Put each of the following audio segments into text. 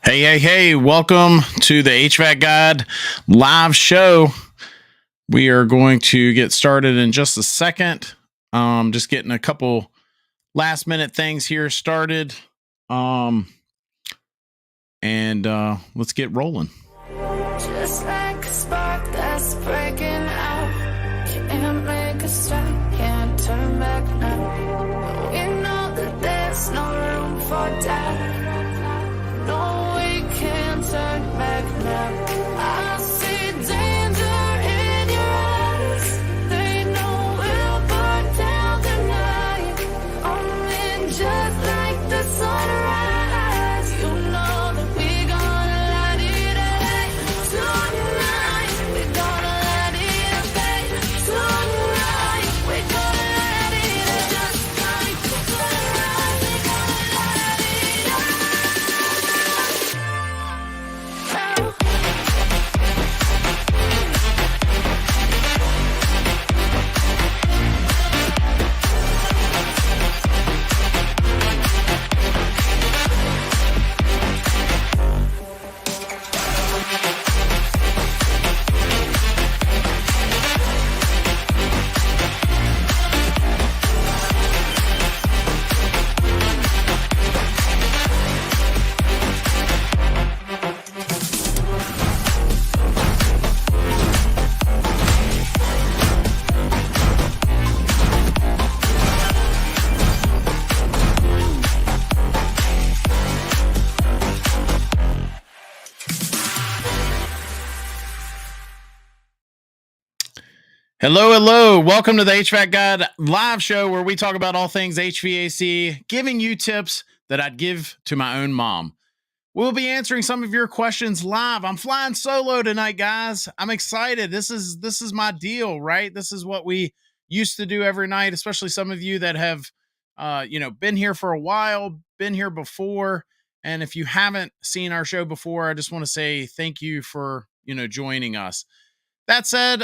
Hey, welcome to the HVAC Guide live show. We are going to get started in just a second. Just getting a couple last minute things here started. Um, and let's get rolling. Just like a spark that's breaking out. Can't make a stop, can't turn back now. We know that there's no room for doubt. No, we can't turn back now. I see danger in your eyes. They know we'll burn down tonight. Only just like the sunrise. You know that we gonna light it up tonight. We gonna light it up tonight. We gonna light it up just like the sunrise. We gonna light it up. Hello. Welcome to the HVAC Guide live show where we talk about all things HVAC, giving you tips that I'd give to my own mom. We'll be answering some of your questions live. I'm flying solo tonight, guys. I'm excited. This is my deal, right? This is what we used to do every night, especially some of you that have been here for a while, been here before. And if you haven't seen our show before, I just want to say thank you for, joining us. That said,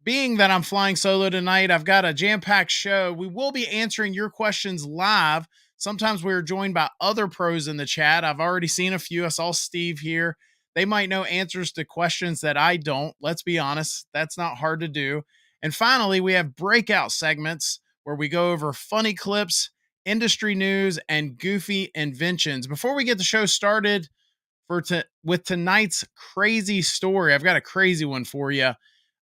being that I'm flying solo tonight, I've got a jam-packed show. We will be answering your questions live. Sometimes we're joined by other pros in the chat. I've already seen a few. I saw Steve here. They might know answers to questions that I don't. Let's be honest, that's not hard to do. And finally, we have breakout segments where we go over funny clips, industry news, and goofy inventions. Before we get the show started with tonight's crazy story, I've got a crazy one for you.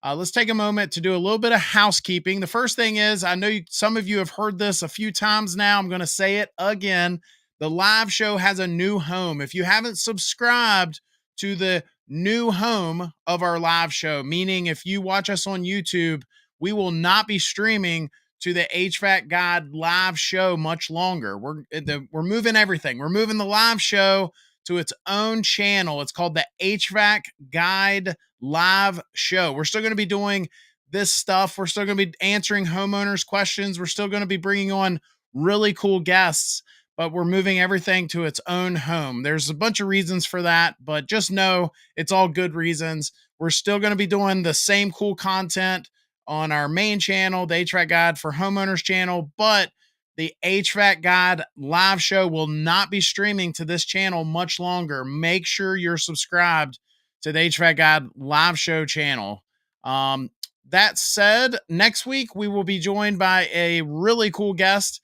Let's take a moment to do a little bit of housekeeping. The first thing is, I know some of you have heard this a few times now. I'm going to say it again. The live show has a new home. If you haven't subscribed to the new home of our live show, meaning if you watch us on YouTube, we will not be streaming to the HVAC Guide live show much longer. We're moving everything. We're moving the live show to its own channel. It's called the HVAC Guide Live Show. We're still going to be doing this stuff. We're still going to be answering homeowners' questions. We're still going to be bringing on really cool guests, but we're moving everything to its own home. There's a bunch of reasons for that, but just know it's all good reasons. We're still going to be doing the same cool content on our main channel, the HVAC Guide for Homeowners channel, but the HVAC Guide live show will not be streaming to this channel much longer. Make sure you're subscribed to the HVAC Guide live show channel. That said, next week we will be joined by a really cool guest.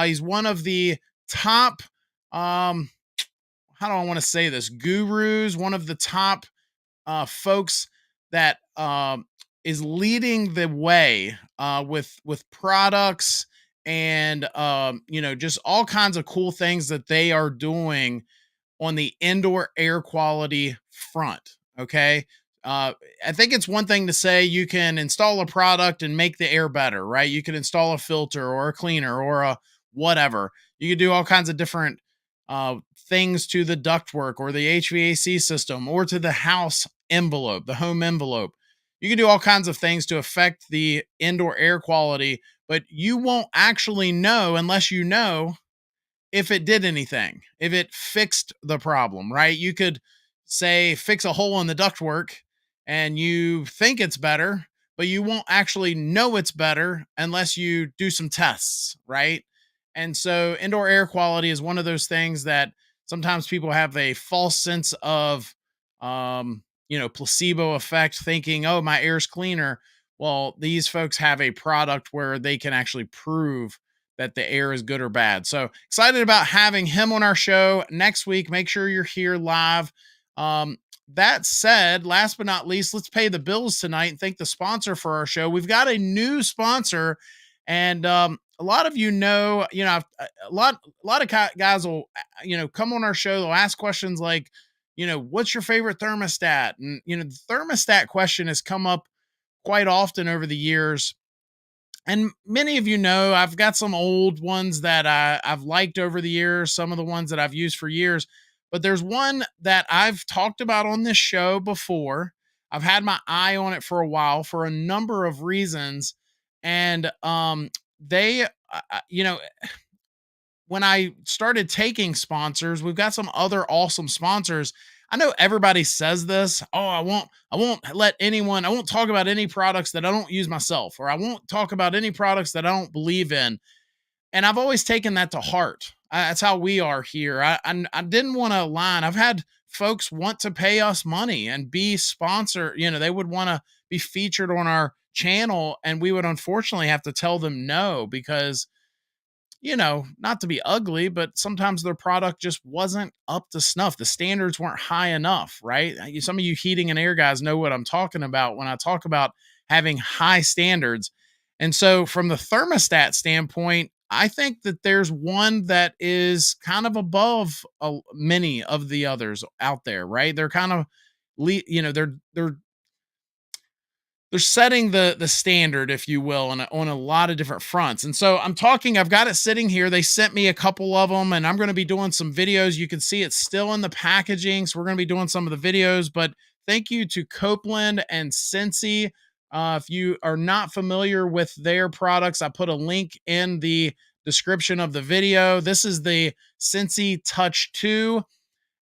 He's one of the top, how do I want to say this? Gurus, one of the top folks that is leading the way with products and just all kinds of cool things that they are doing on the indoor air quality front. Okay. I think it's one thing to say you can install a product and make the air better, right? You can install a filter or a cleaner or a whatever. You can do all kinds of different things to the ductwork or the HVAC system or to the house envelope, the home envelope. You can do all kinds of things to affect the indoor air quality, but you won't actually know unless you know if it did anything, if it fixed the problem, right? You could say fix a hole in the ductwork and you think it's better, but you won't actually know it's better unless you do some tests, right? And so indoor air quality is one of those things that sometimes people have a false sense of, placebo effect, thinking, oh, my air's cleaner. Well, these folks have a product where they can actually prove that the air is good or bad. So excited about having him on our show next week. Make sure you're here live. Um, that said, last but not least, let's pay the bills tonight and thank the sponsor for our show. We've got a new sponsor, and a lot of a lot of guys will, come on our show. They'll ask questions like, what's your favorite thermostat? And the thermostat question has come up quite often over the years. And many of I've got some old ones that I've liked over the years, some of the ones that I've used for years. But there's one that I've talked about on this show before. I've had my eye on it for a while for a number of reasons. And they, when I started taking sponsors, we've got some other awesome sponsors. I know everybody says this. Oh, I won't talk about any products that I don't use myself, or I won't talk about any products that I don't believe in. And I've always taken that to heart. That's how we are here. I didn't want to align. I've had folks want to pay us money and be sponsored. They would want to be featured on our channel, and we would unfortunately have to tell them no because not to be ugly, but sometimes their product just wasn't up to snuff. The standards weren't high enough, right? Some of you heating and air guys know what I'm talking about when I talk about having high standards. And so, from the thermostat standpoint, I think that there's one that is kind of above many of the others out there, right? They're kind of, they're setting the standard, if you will, on a lot of different fronts. And so I've got it sitting here. They sent me a couple of them, and I'm going to be doing some videos. You can see it's still in the packaging. So we're going to be doing some of the videos, but thank you to Copeland and Scentsy. If you are not familiar with their products, I put a link in the description of the video. This is the Scentsy Touch 2.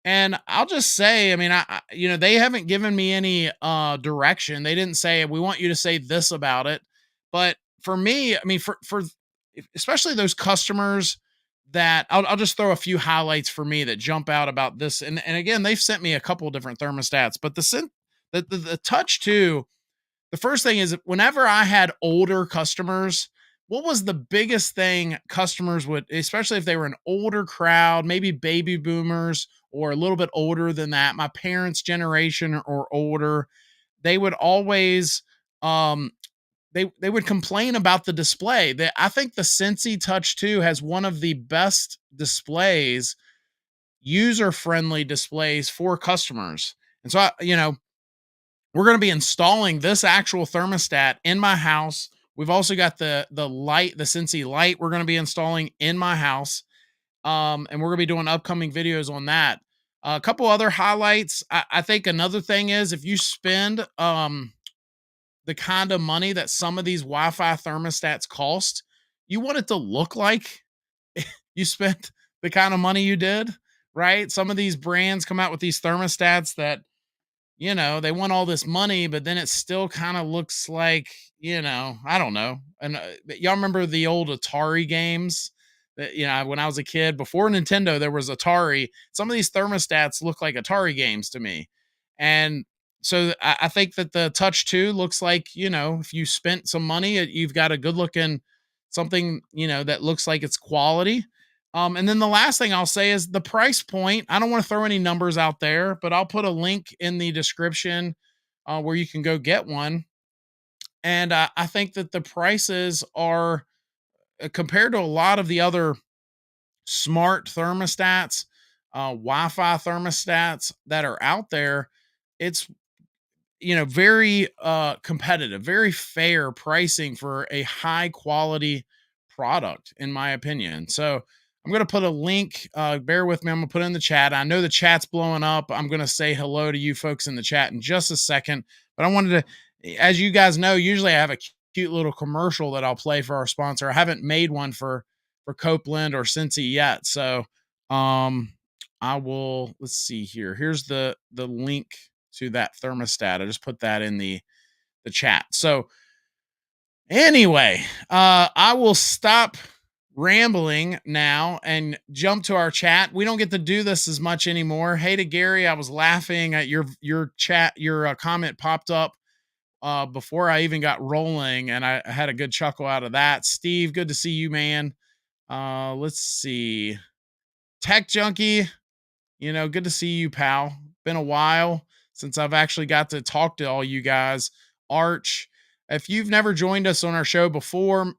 And I'll just say, I mean, they haven't given me any direction. They didn't say, we want you to say this about it. But for me, I mean, for especially those customers that I'll just throw a few highlights for me that jump out about this. And again, they've sent me a couple of different thermostats, but the Touch 2, the first thing is whenever I had older customers, what was the biggest thing customers would, especially if they were an older crowd, maybe baby boomers or a little bit older than that, my parents' generation or older, they would always, they would complain about the display. I think the Scentsy Touch 2 has one of the best displays, user-friendly displays for customers. And so, we're going to be installing this actual thermostat in my house. We've also got the light, the Scentsy light we're going to be installing in my house. And we're going to be doing upcoming videos on that. A couple other highlights. I think another thing is if you spend the kind of money that some of these Wi-Fi thermostats cost, you want it to look like you spent the kind of money you did, right? Some of these brands come out with these thermostats that, they want all this money, but then it still kind of looks like, I don't know. And y'all remember the old Atari games that, when I was a kid, before Nintendo, there was Atari. Some of these thermostats look like Atari games to me. And so I think that the Touch 2 looks like, if you spent some money, you've got a good looking something, that looks like it's quality. And then the last thing I'll say is the price point. I don't want to throw any numbers out there, but I'll put a link in the description where you can go get one. And I think that the prices are compared to a lot of the other smart thermostats, Wi-Fi thermostats that are out there. It's very competitive, very fair pricing for a high quality product, in my opinion. So I'm going to put a link. Bear with me. I'm going to put it in the chat. I know the chat's blowing up. I'm going to say hello to you folks in the chat in just a second. But I wanted to, as you guys know, usually I have a cute little commercial that I'll play for our sponsor. I haven't made one for Copeland or Scentsy yet. So I will, let's see here. Here's the link to that thermostat. I just put that in the chat. So anyway, I will stop rambling now and jump to our chat. We don't get to do this as much anymore. Hey to Gary, I was laughing at your chat. Your comment popped up before I even got rolling, and I had a good chuckle out of that. Steve, good to see you, man. Let's see. Tech Junkie, good to see you, pal. Been a while since I've actually got to talk to all you guys. Arch, if you've never joined us on our show before,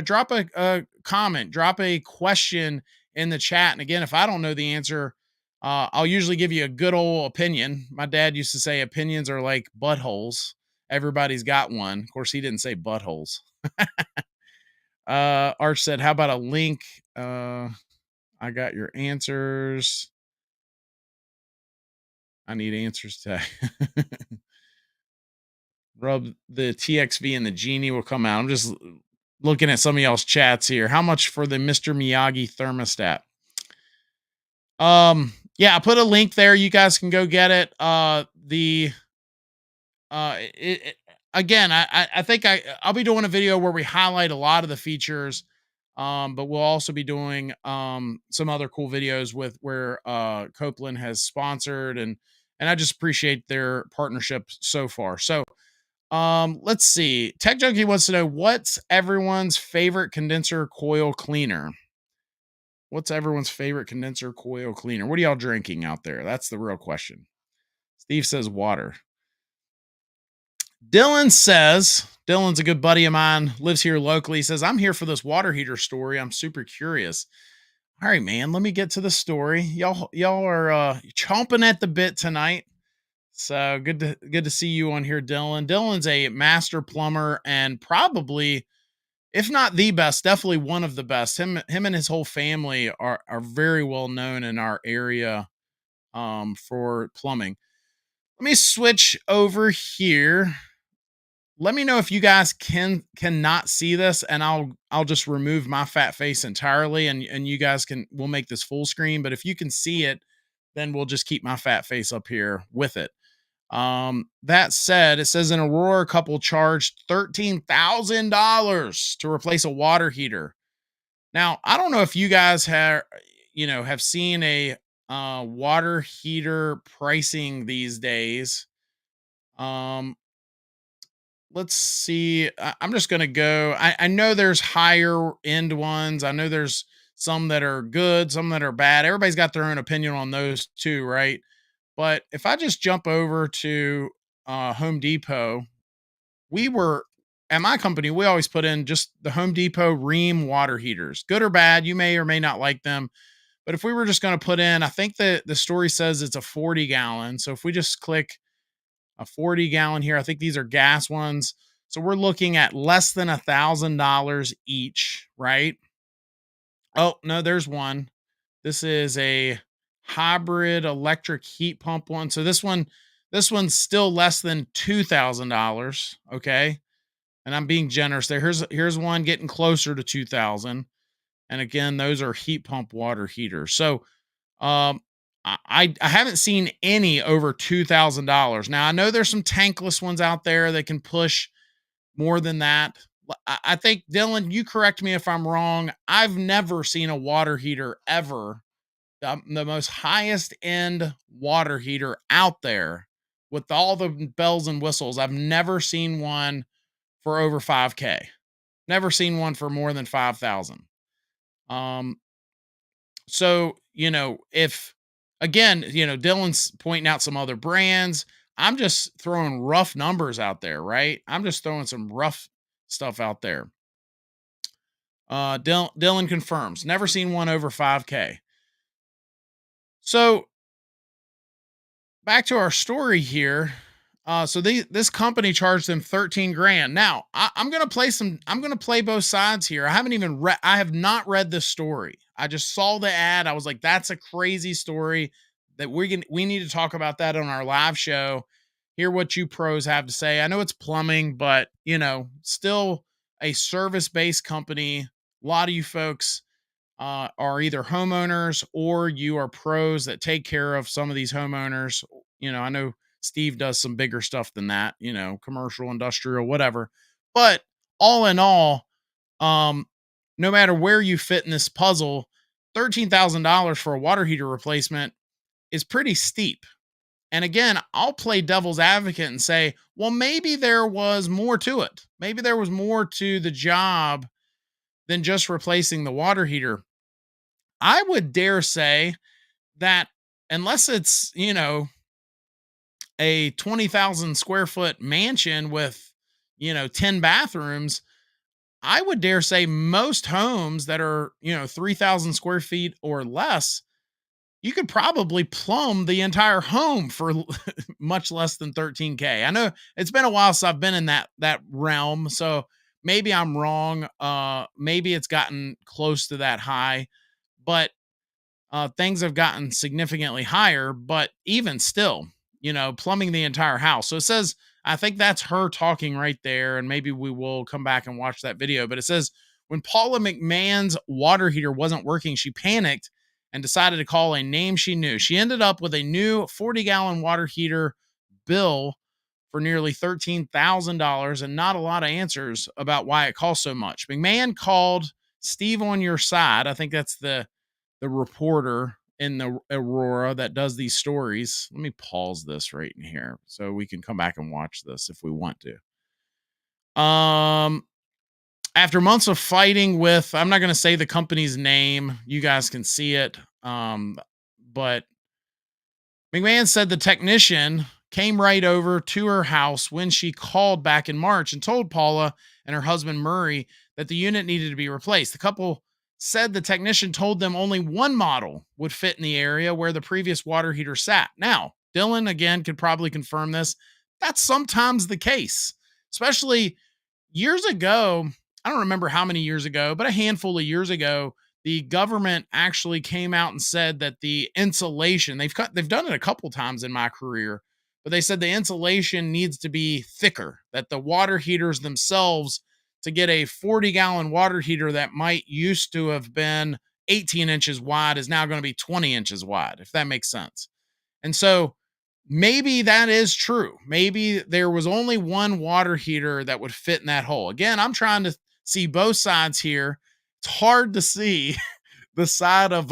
drop a comment, drop a question in the chat. And again, if I don't know the answer, I'll usually give you a good old opinion. My dad used to say opinions are like buttholes. Everybody's got one. Of course, he didn't say buttholes. Arch said, how about a link? I got your answers. I need answers today. Rub the TXV and the genie will come out. I'm just looking at some of y'all's chats here. How much for the Mr. Miyagi thermostat? Yeah, I put a link there. You guys can go get it. Again, I think I'll be doing a video where we highlight a lot of the features. But we'll also be doing some other cool videos with where Copeland has sponsored, and I just appreciate their partnership so far. So let's see. Tech Junkie wants to know, what's everyone's favorite condenser coil cleaner? What's everyone's favorite condenser coil cleaner? What are y'all drinking out there? That's the real question. Steve says water. Dylan's a good buddy of mine, lives here locally. He says, I'm here for this water heater story. I'm super curious. All right, man, let me get to the story. Y'all are chomping at the bit tonight. So good to see you on here, Dylan. Dylan's a master plumber and probably, if not the best, definitely one of the best. Him and his whole family are very well known in our area for plumbing. Let me switch over here. Let me know if you guys cannot see this, and I'll just remove my fat face entirely, and you guys we'll make this full screen. But if you can see it, then we'll just keep my fat face up here with it. That said, it says an Aurora couple charged $13,000 to replace a water heater. Now, I don't know if you guys have seen a water heater pricing these days. Let's see. I'm just going to go. I know there's higher end ones. I know there's some that are good, some that are bad. Everybody's got their own opinion on those too, right? But if I just jump over to Home Depot, at my company, we always put in just the Home Depot Rheem water heaters, good or bad. You may or may not like them. But if we were just going to put in, I think the story says it's a 40 gallon. So if we just click a 40 gallon here, I think these are gas ones. So we're looking at less than $1,000 each, right? Oh, no, there's one. This is a hybrid electric heat pump one. So this one's still less than $2,000. Okay. And I'm being generous there. Here's one getting closer to 2,000. And again, those are heat pump water heaters. So, I haven't seen any over $2,000. Now I know there's some tankless ones out there that can push more than that. I think, Dylan, you correct me if I'm wrong. I've never seen a water heater ever, the most highest end water heater out there with all the bells and whistles. I've never seen one for over 5K. Never seen one for more than 5,000. So, if again, Dylan's pointing out some other brands, I'm just throwing rough numbers out there, right? I'm just throwing some rough stuff out there. Dylan confirms, never seen one over 5K. So back to our story here. So this company charged them 13 grand. Now I'm going to play both sides here. I have not read this story. I just saw the ad. I was like, that's a crazy story that we need to talk about that on our live show. Hear what you pros have to say. I know it's plumbing, but still a service-based company. A lot of you folks are either homeowners or you are pros that take care of some of these homeowners. I know Steve does some bigger stuff than that, commercial, industrial, whatever. But all in all, no matter where you fit in this puzzle, $13,000 for a water heater replacement is pretty steep. And again, I'll play devil's advocate and say, well, maybe there was more to it. Maybe there was more to the job than just replacing the water heater. I would dare say that unless it's, a 20,000 square foot mansion with, 10 bathrooms, I would dare say most homes that are, 3,000 square feet or less, you could probably plumb the entire home for much less than 13K. I know it's been a while since I've been in that realm, so maybe I'm wrong. Maybe it's gotten close to that high, but things have gotten significantly higher. But even still, plumbing the entire house. So it says, I think that's her talking right there, and maybe we will come back and watch that video. But it says when Paula McMahon's water heater wasn't working, she panicked and decided to call a name she knew. She ended up with a new 40-gallon water heater bill for nearly $13,000 and not a lot of answers about why it cost so much. McMahon called Steve on Your Side. I think that's the reporter in the Aurora that does these stories. Let me pause this right in here so we can come back and watch this if we want to. After months of fighting with, I'm not going to say the company's name. You guys can see it. But McMahon said the technician came right over to her house when she called back in March and told Paula and her husband Murray that the unit needed to be replaced. The couple said the technician told them only one model would fit in the area where the previous water heater sat. Now, Dylan, again, could probably confirm this. That's sometimes the case, especially years ago. I don't remember how many years ago, but a handful of years ago, the government actually came out and said that the insulation, they've done it a couple times in my career, but they said the insulation needs to be thicker, that the water heaters themselves, to get a 40-gallon water heater that might used to have been 18 inches wide is now going to be 20 inches wide, if that makes sense. And so maybe that is true. Maybe there was only one water heater that would fit in that hole. Again, I'm trying to see both sides here. It's hard to see the side of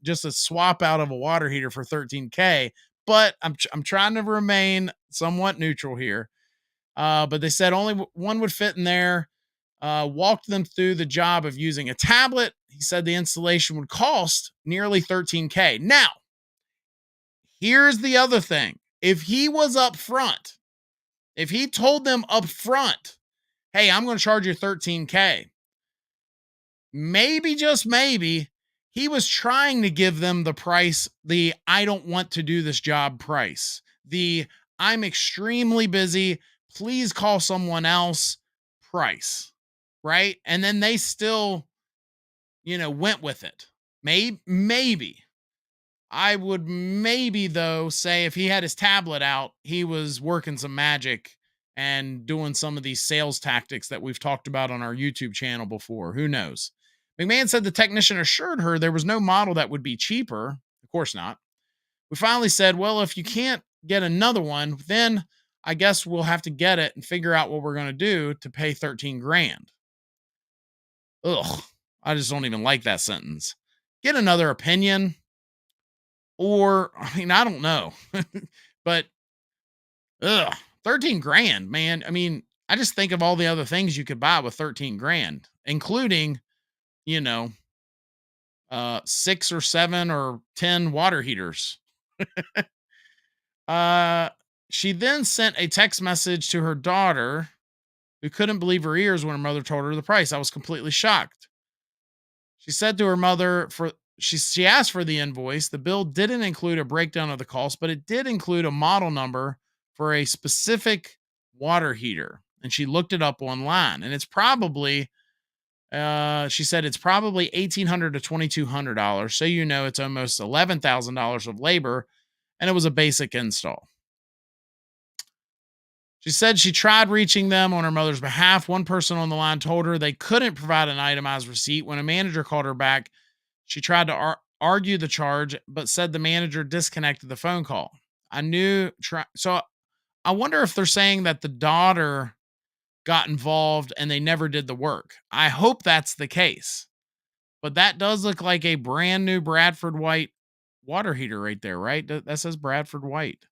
just a swap out of a water heater for 13K, but I'm trying to remain somewhat neutral here. But they said only one would fit in there. Walked them through the job of using a tablet. He said the installation would cost nearly 13K. Now, here's the other thing. If he was up front, if he told them up front, hey, I'm going to charge you 13K, maybe, just maybe, he was trying to give them the price, the I don't want to do this job price, the I'm extremely busy, please call someone else price, right? And then they still, went with it. Maybe. I would maybe, though, say if he had his tablet out, he was working some magic and doing some of these sales tactics that we've talked about on our YouTube channel before. Who knows? McMahon said the technician assured her there was no model that would be cheaper. Of course not. We finally said, well, if you can't get another one, then I guess we'll have to get it and figure out what we're going to do to pay 13 grand. Ugh, I just don't even like that sentence. Get another opinion. Or, I don't know. But, 13 grand, man. I just think of all the other things you could buy with 13 grand, including, 6 or 7 or 10 water heaters. She then sent a text message to her daughter, who couldn't believe her ears when her mother told her the price. I was completely shocked. She said to her mother, she asked for the invoice. The bill didn't include a breakdown of the cost, but it did include a model number for a specific water heater. And she looked it up online, and it's probably, she said it's probably $1,800 to $2,200. So, it's almost $11,000 of labor, and it was a basic install. She said she tried reaching them on her mother's behalf. One person on the line told her they couldn't provide an itemized receipt. When a manager called her back, she tried to argue the charge, but said the manager disconnected the phone call. So I wonder if they're saying that the daughter got involved and they never did the work. I hope that's the case. But that does look like a brand new Bradford White water heater right there, right? That says Bradford White.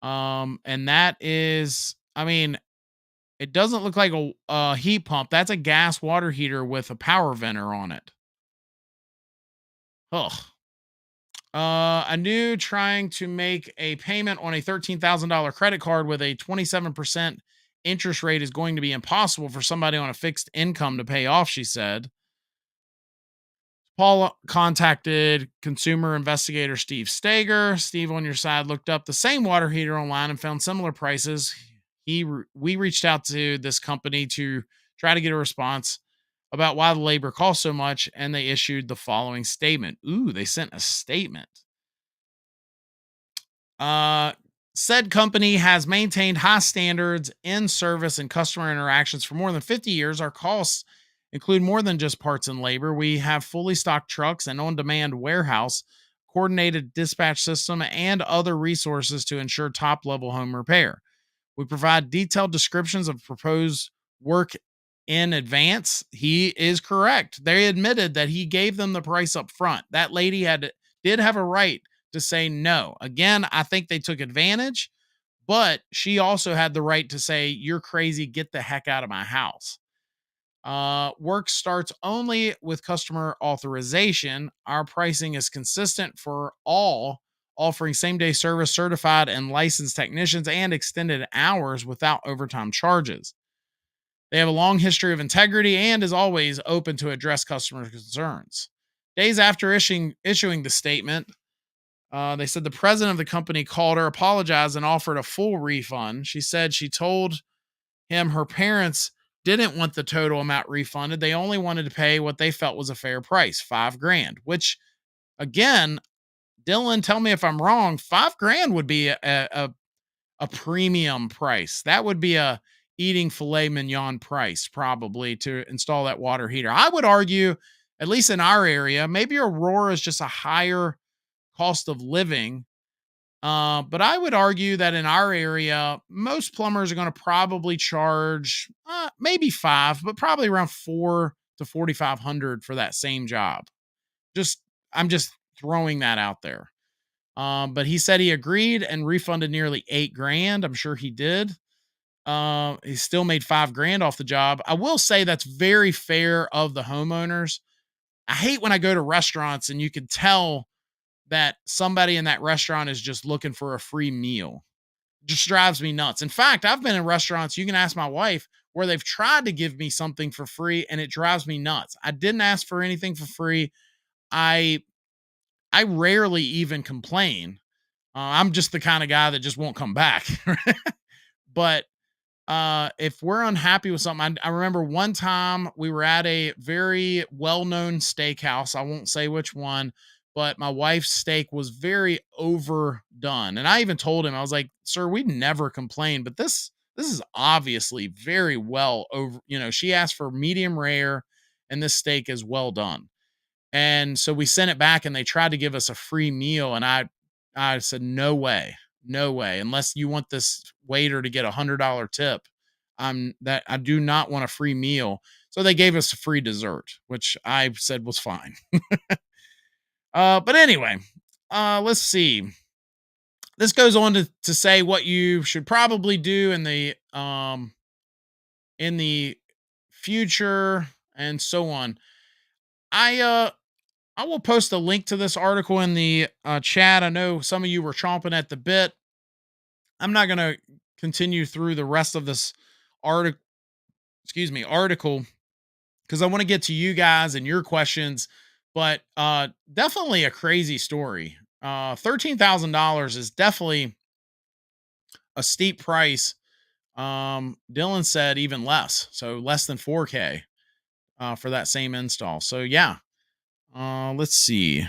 And that is, I mean, it doesn't look like a heat pump. That's a gas water heater with a power venter on it. Ugh. I knew trying to make a payment on a $13,000 credit card with a 27% interest rate is going to be impossible for somebody on a fixed income to pay off, she said. Paul contacted consumer investigator Steve Stager. Steve, on your side, looked up the same water heater online and found similar prices. We reached out to this company to try to get a response about why the labor costs so much, and they issued the following statement. Ooh, they sent a statement. Uh, Said company has maintained high standards in service and customer interactions for more than 50 years. Our costs include more than just parts and labor. We have fully stocked trucks and on demand warehouse, coordinated dispatch system, and other resources to ensure top level home repair. We provide detailed descriptions of proposed work in advance. He is correct. They admitted that he gave them the price up front. That lady did have a right to say no. Again, I think they took advantage, but she also had the right to say, "You're crazy, get the heck out of my house." Work starts only with customer authorization. Our pricing is consistent for all, offering same day service, certified and licensed technicians, and extended hours without overtime charges. They have a long history of integrity and is always open to address customer concerns. Days after issuing the statement, they said the president of the company called her, apologized, and offered a full refund. She said she told him her parents didn't want the total amount refunded. They only wanted to pay what they felt was a fair price, $5,000, which again, Dylan, tell me if I'm wrong, $5,000 would be a premium price. That would be a eating filet mignon price probably to install that water heater. I would argue, at least in our area, maybe Aurora is just a higher cost of living. But I would argue that in our area, most plumbers are going to probably charge maybe five, but probably around 4 to 4,500 for that same job. I'm just throwing that out there. But he said he agreed and refunded nearly $8,000. I'm sure he did. He still made $5,000 off the job. I will say that's very fair of the homeowners. I hate when I go to restaurants and you can tell that somebody in that restaurant is just looking for a free meal. Just drives me nuts. In fact, I've been in restaurants, you can ask my wife, where they've tried to give me something for free and it drives me nuts. I didn't ask for anything for free. I rarely even complain. I'm just the kind of guy that just won't come back. But if we're unhappy with something, I remember one time we were at a very well-known steakhouse. I won't say which one, but my wife's steak was very overdone. And I even told him, I was like, "Sir, we never complain, but this is obviously very well over, she asked for medium rare and this steak is well done." And so we sent it back and they tried to give us a free meal. And I said, "No way, no way. Unless you want this waiter to get $100 tip, I do not want a free meal." So they gave us a free dessert, which I said was fine. But anyway, let's see. This goes on to say what you should probably do in the future and so on. I will post a link to this article in the chat. I know some of you were chomping at the bit. I'm not going to continue through the rest of this article, because I want to get to you guys and your questions, but definitely a crazy story. $13,000 is definitely a steep price. Dylan said even less, so less than 4K for that same install. So yeah, let's see.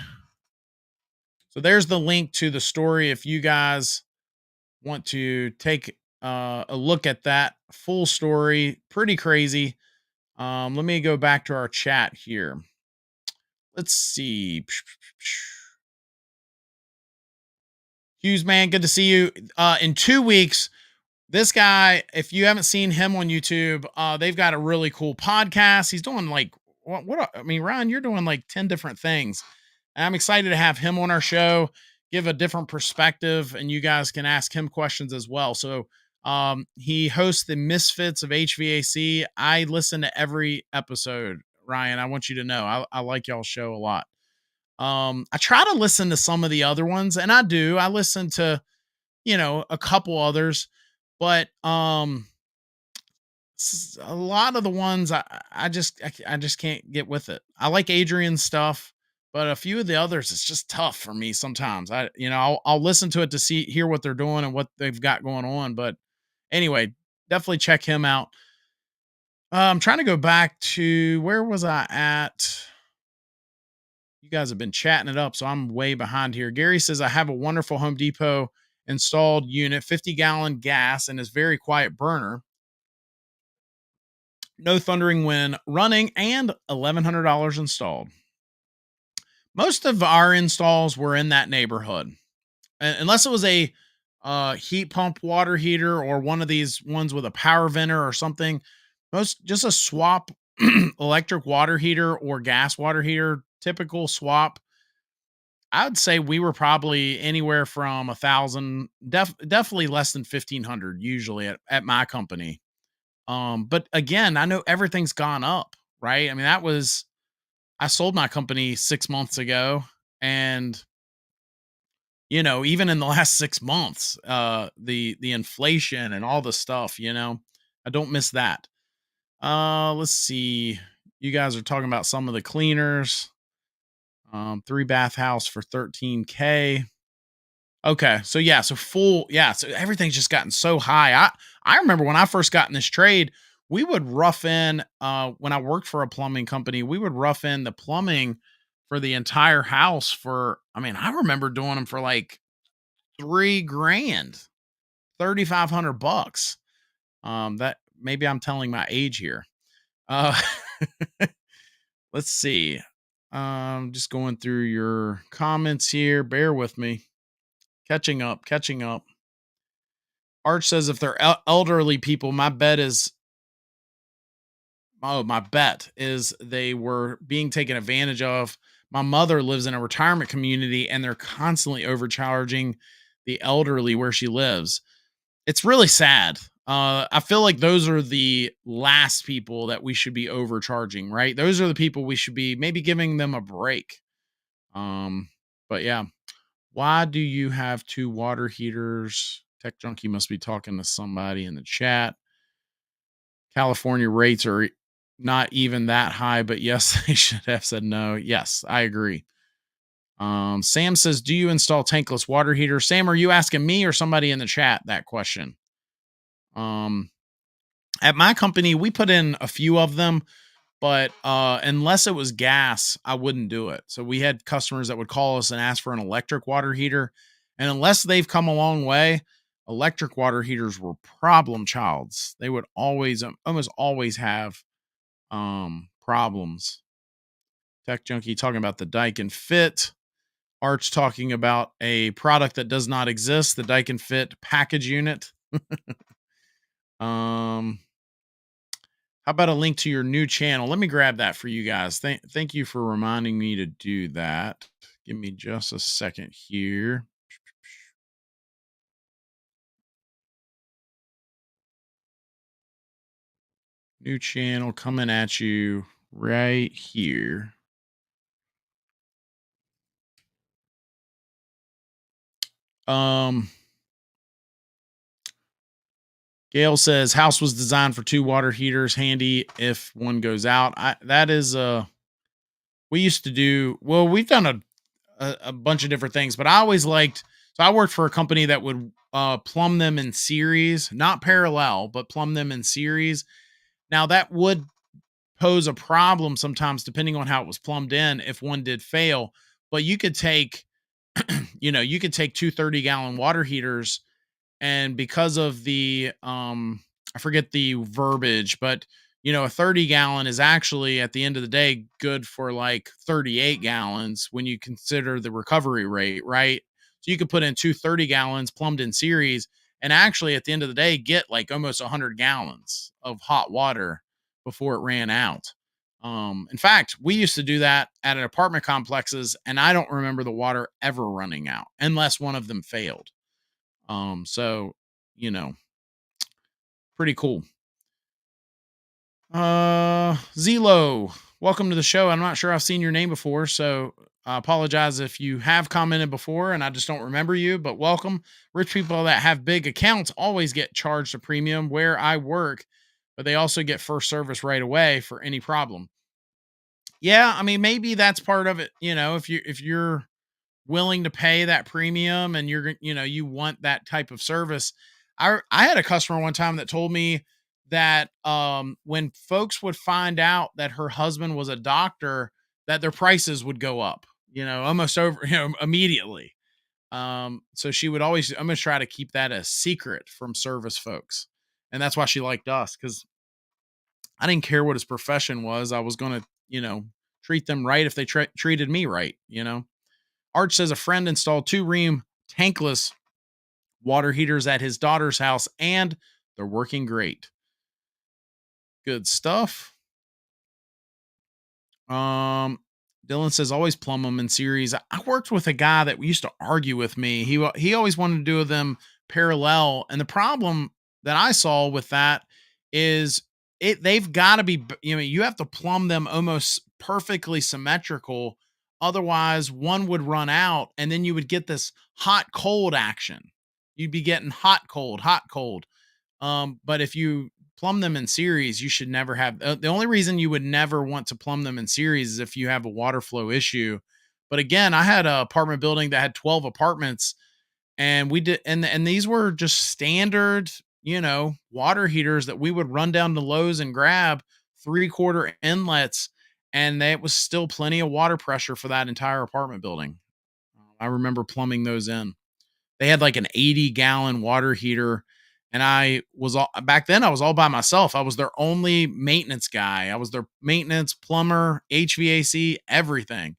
So there's the link to the story if you guys want to take a look at that full story. Pretty crazy. Let me go back to our chat here. Let's see. Hughes, man, good to see you. In 2 weeks, This guy, if you haven't seen him on YouTube, they've got a really cool podcast. He's doing like I mean, Ryan, you're doing like 10 different things. And I'm excited to have him on our show, give a different perspective, and you guys can ask him questions as well. So he hosts the Misfits of HVAC. I listen to every episode, Ryan. I want you to know I like y'all's show a lot. I try to listen to some of the other ones, and I do. I listen to, a couple others, but a lot of the ones I just can't get with it. I like Adrian's stuff, but a few of the others it's just tough for me sometimes. I'll listen to it to hear what they're doing and what they've got going on, but anyway, definitely check him out. I'm trying to go back to where was I at? You guys have been chatting it up, so I'm way behind here. Gary says I have a wonderful Home Depot installed unit, 50-gallon gas, and is very quiet burner. No thundering when running, and $1,100 installed. Most of our installs were in that neighborhood, unless it was a heat pump water heater or one of these ones with a power venter or something. Most just a swap electric water heater or gas water heater, typical swap. I would say we were probably anywhere from 1,000, definitely less than 1,500 usually at my company. But again, I know everything's gone up, right? I mean, I sold my company 6 months ago, and even in the last 6 months, the inflation and all the stuff, I don't miss that. Let's see. You guys are talking about some of the cleaners. 3-bath house for 13K. Okay. So yeah, so everything's just gotten so high. I remember when I first got in this trade, we would rough in when I worked for a plumbing company, we would rough in the plumbing for the entire house I remember doing them for like 3 grand, $3,500. That maybe I'm telling my age here. Uh let's see. Just going through your comments here. Bear with me. Catching up. Arch says if they're elderly people, my bet is they were being taken advantage of. My mother lives in a retirement community and they're constantly overcharging the elderly where she lives. It's really sad. I feel like those are the last people that we should be overcharging, right? Those are the people we should be maybe giving them a break. But yeah. Why do you have 2 water heaters? Tech Junkie must be talking to somebody in the chat. California rates are not even that high, but yes, they should have said no. Yes, I agree. Sam says, do you install tankless water heaters? Sam, are you asking me or somebody in the chat that question? At my company, we put in a few of them, but unless it was gas, I wouldn't do it. So we had customers that would call us and ask for an electric water heater. And unless they've come a long way, electric water heaters were problem childs. They would almost always have problems. Tech Junkie talking about the Daikin Fit. Arch talking about a product that does not exist, the Daikin Fit package unit. How about a link to your new channel? Let me grab that for you guys. Thank you for reminding me to do that. Give me just a second here. New channel coming at you right here. Gail says house was designed for 2 water heaters, handy if one goes out. We used to do, well, we've done a bunch of different things, but I always liked, so I worked for a company that would plumb them in series, not parallel, but plumb them in series. Now that would pose a problem sometimes depending on how it was plumbed in if one did fail, but you could take, you could take 2 30-gallon water heaters, and because of the I forget the verbiage, but a 30-gallon is actually at the end of the day good for like 38 gallons when you consider the recovery rate, right? So you could put in 2 30-gallons plumbed in series and actually at the end of the day get like almost 100 gallons of hot water before it ran out. In fact, we used to do that at an apartment complexes, and I don't remember the water ever running out unless one of them failed. So you know, pretty cool. Zelo, welcome to the show. I'm not sure I've seen your name before, so I apologize if you have commented before and I just don't remember you, but welcome. Rich people that have big accounts always get charged a premium where I work, but they also get first service right away for any problem. Yeah, I mean, maybe that's part of it. If you're willing to pay that premium and you want that type of service. I had a customer one time that told me that when folks would find out that her husband was a doctor, that their prices would go up, almost over, immediately. So she would always, I'm going to try to keep that a secret from service folks. And that's why she liked us, because I didn't care what his profession was. I was going to, treat them right if they treated me right. Arch says a friend installed 2 Ream tankless water heaters at his daughter's house and they're working great. Good stuff. Dylan says always plumb them in series. I worked with a guy that used to argue with me. He always wanted to do them parallel, and the problem that I saw with that is they've got to be, you have to plumb them almost perfectly symmetrical, otherwise one would run out and then you would get this hot cold action. You'd be getting hot cold, hot cold. But if you plumb them in series, you should never have, the only reason you would never want to plumb them in series is if you have a water flow issue. But again, I had an apartment building that had 12 apartments, and we did, and these were just standard, water heaters that we would run down to Lowe's and grab 3/4 inlets, and it was still plenty of water pressure for that entire apartment building. I remember plumbing those in. They had like an 80-gallon water heater, and back then I was all by myself. I was their only maintenance guy. I was their maintenance, plumber, HVAC, everything.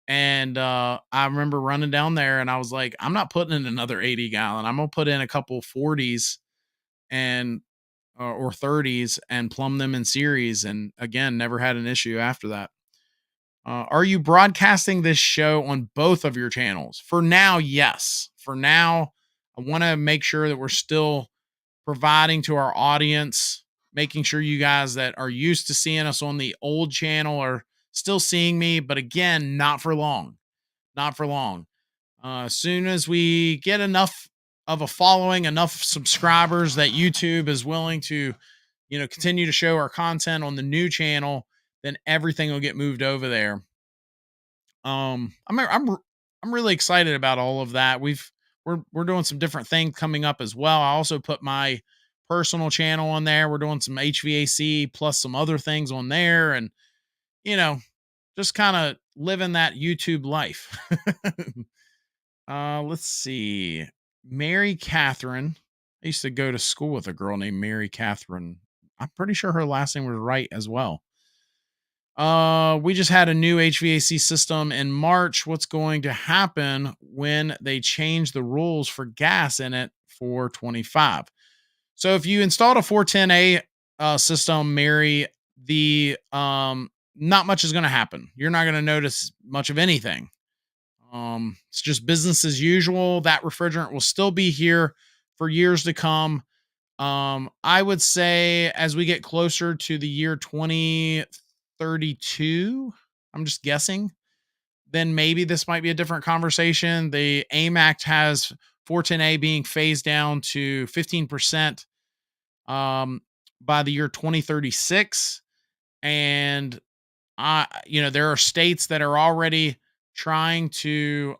And I remember running down there and I was like, I'm not putting in another 80-gallon. I'm gonna put in a couple 40s and or 30s and plumb them in series. And again, never had an issue after that. Are you broadcasting this show on both of your channels? For now, yes. For now, I want to make sure that we're still providing to our audience, making sure you guys that are used to seeing us on the old channel are still seeing me, but again, not for long. Not for long. As soon as we get enough of a following, enough subscribers that YouTube is willing to, continue to show our content on the new channel, then everything will get moved over there. I'm really excited about all of that. We're doing some different things coming up as well. I also put my personal channel on there. We're doing some HVAC plus some other things on there, and just kind of living that YouTube life. Let's see. Mary Catherine. I used to go to school with a girl named Mary Catherine. I'm pretty sure her last name was right as well. We just had a new HVAC system in March. What's going to happen when they change the rules for gas in it for 25? So if you installed a 410A system, Mary, the not much is going to happen. You're not going to notice much of anything. It's just business as usual. That refrigerant will still be here for years to come. I would say as we get closer to the year 2032, I'm just guessing, then maybe this might be a different conversation. The AIM Act has 410A being phased down to 15% by the year 2036. And there are states that are already trying to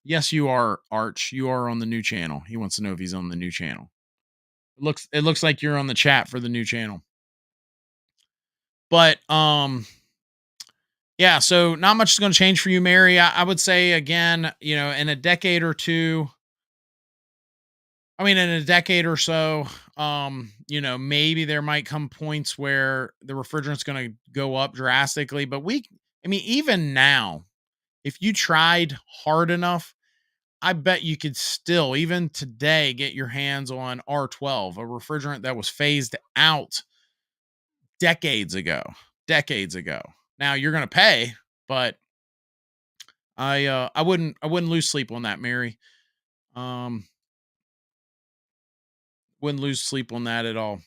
yes, you are, Arch. You are on the new channel. He wants to know if he's on the new channel. It looks like you're on the chat for the new channel. But yeah, so not much is going to change for you, Mary. I would say again, in a decade or two, in a decade or so, maybe there might come points where the refrigerant's going to go up drastically. But even now, if you tried hard enough, I bet you could still, even today, get your hands on R12, a refrigerant that was phased out decades ago. Decades ago. Now you're gonna pay, but I wouldn't lose sleep on that, Mary. Um, wouldn't lose sleep on that at all.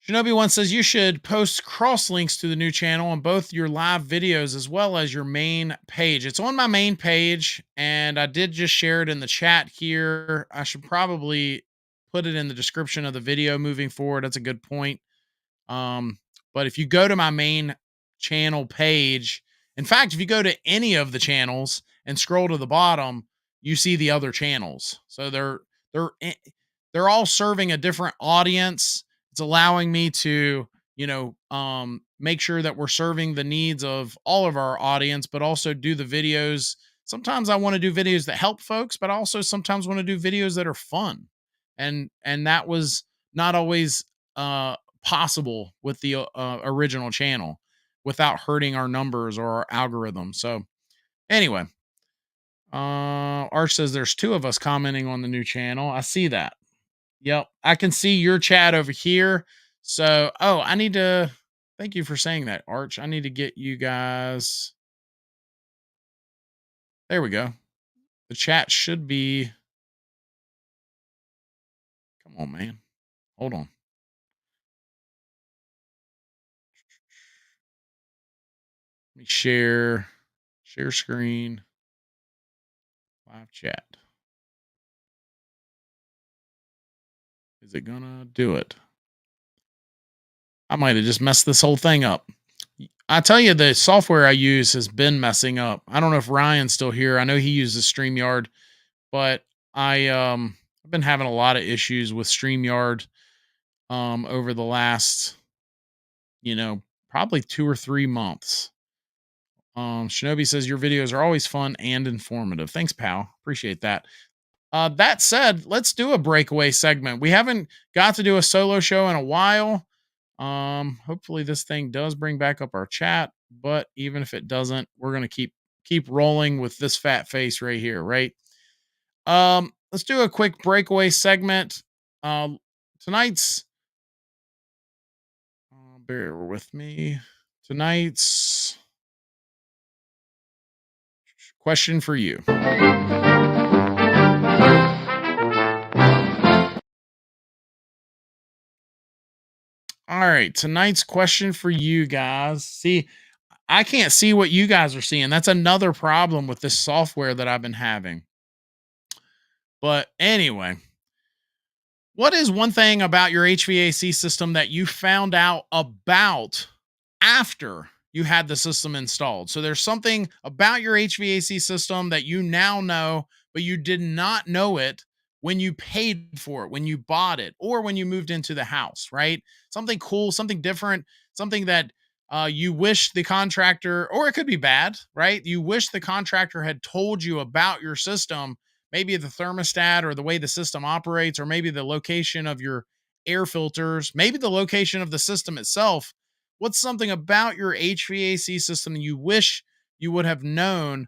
Shinobi One says you should post cross links to the new channel on both your live videos as well as your main page. It's on my main page, and I did just share it in the chat here. I should probably put it in the description of the video moving forward. That's a good point. Um, but if you go to my main channel page, in fact, if you go to any of the channels and scroll to the bottom, you see the other channels. So they're they're all serving a different audience. It's allowing me to, make sure that we're serving the needs of all of our audience, but also do the videos. Sometimes I want to do videos that help folks, but I also sometimes want to do videos that are fun. And that was not always possible with the original channel without hurting our numbers or our algorithm. So anyway, Arch says there's two of us commenting on the new channel. I see that. Yep. I can see your chat over here. So, I need to thank you for saying that, Arch. I need to get you guys. There we go. The chat should be. Come on, man. Hold on. Let me share screen, live chat. Is it gonna do it? I might have just messed this whole thing up. I tell you, the software I use has been messing up. I don't know if Ryan's still here. I know he uses StreamYard, but I've been having a lot of issues with StreamYard over the last, probably 2 or 3 months. Shinobi says your videos are always fun and informative. Thanks, pal. Appreciate that. That said, let's do a breakaway segment. We haven't got to do a solo show in a while. Hopefully this thing does bring back up our chat, but even if it doesn't, we're gonna keep rolling with this fat face right here, right? Let's do a quick breakaway segment. Tonight's bear with me. Tonight's question for you. All right, tonight's question for you guys. See, I can't see what you guys are seeing. That's another problem with this software that I've been having. But anyway, what is one thing about your HVAC system that you found out about after you had the system installed? So there's something about your HVAC system that you now know, but you did not know it when you paid for it, when you bought it, or when you moved into the house, right? Something cool, something different, something that you wish the contractor, or it could be bad, right? You wish the contractor had told you about your system, maybe the thermostat or the way the system operates, or maybe the location of your air filters, maybe the location of the system itself. What's something about your HVAC system that you wish you would have known,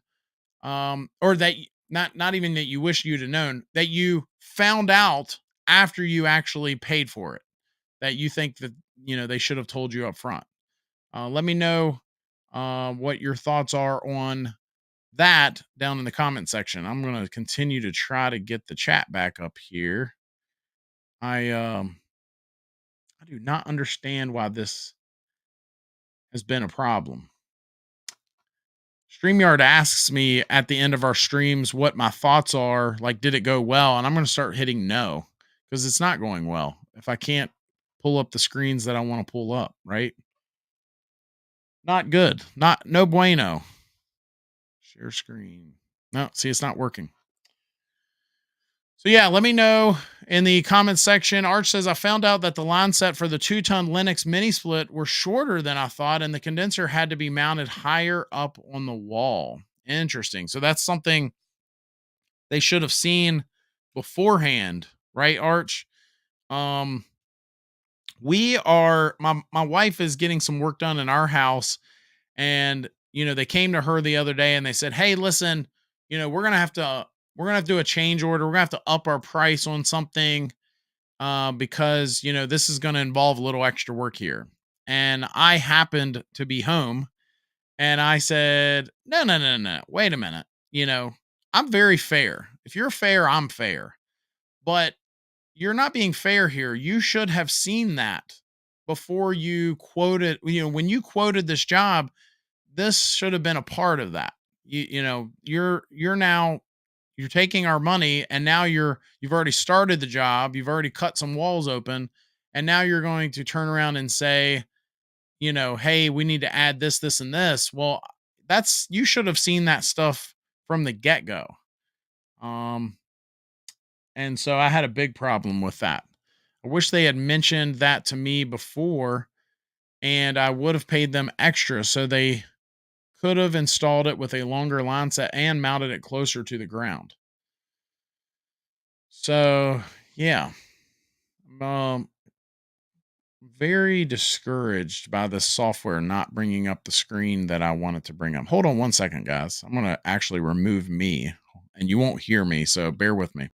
or that not even that you wish you'd have known, that you found out after you actually paid for it, that you think that they should have told you up front? Let me know what your thoughts are on that down in the comment section. I'm going to continue to try to get the chat back up here. I do not understand why this has been a problem. StreamYard asks me at the end of our streams what my thoughts are, like, did it go well? And I'm going to start hitting no, because it's not going well if I can't pull up the screens that I want to pull up, right? Not good. No bueno. Share screen. No, see, it's not working. So yeah, let me know in the comments section. Arch says, I found out that the line set for the 2-ton Lennox mini split were shorter than I thought, and the condenser had to be mounted higher up on the wall. Interesting. So that's something they should have seen beforehand, right, Arch? We are, my wife is getting some work done in our house, and they came to her the other day and they said, hey, listen, we're gonna have to do a change order. We're gonna have to up our price on something because this is gonna involve a little extra work here. And I happened to be home, and I said, no, no, no, no, wait a minute. You know, I'm very fair. If you're fair, I'm fair. But you're not being fair here. You should have seen that before you quoted, when you quoted this job, this should have been a part of that. You're now you're taking our money, and now you've already started the job, you've already cut some walls open, and now you're going to turn around and say, hey, we need to add this, this, and this. Well, that's you should have seen that stuff from the get-go. Um, and so I had a big problem with that. I wish they had mentioned that to me before, and I would have paid them extra so they could have installed it with a longer line set and mounted it closer to the ground. So, yeah, um, very discouraged by the software not bringing up the screen that I wanted to bring up. Hold on one second, guys. I'm going to actually remove me, and you won't hear me, so bear with me.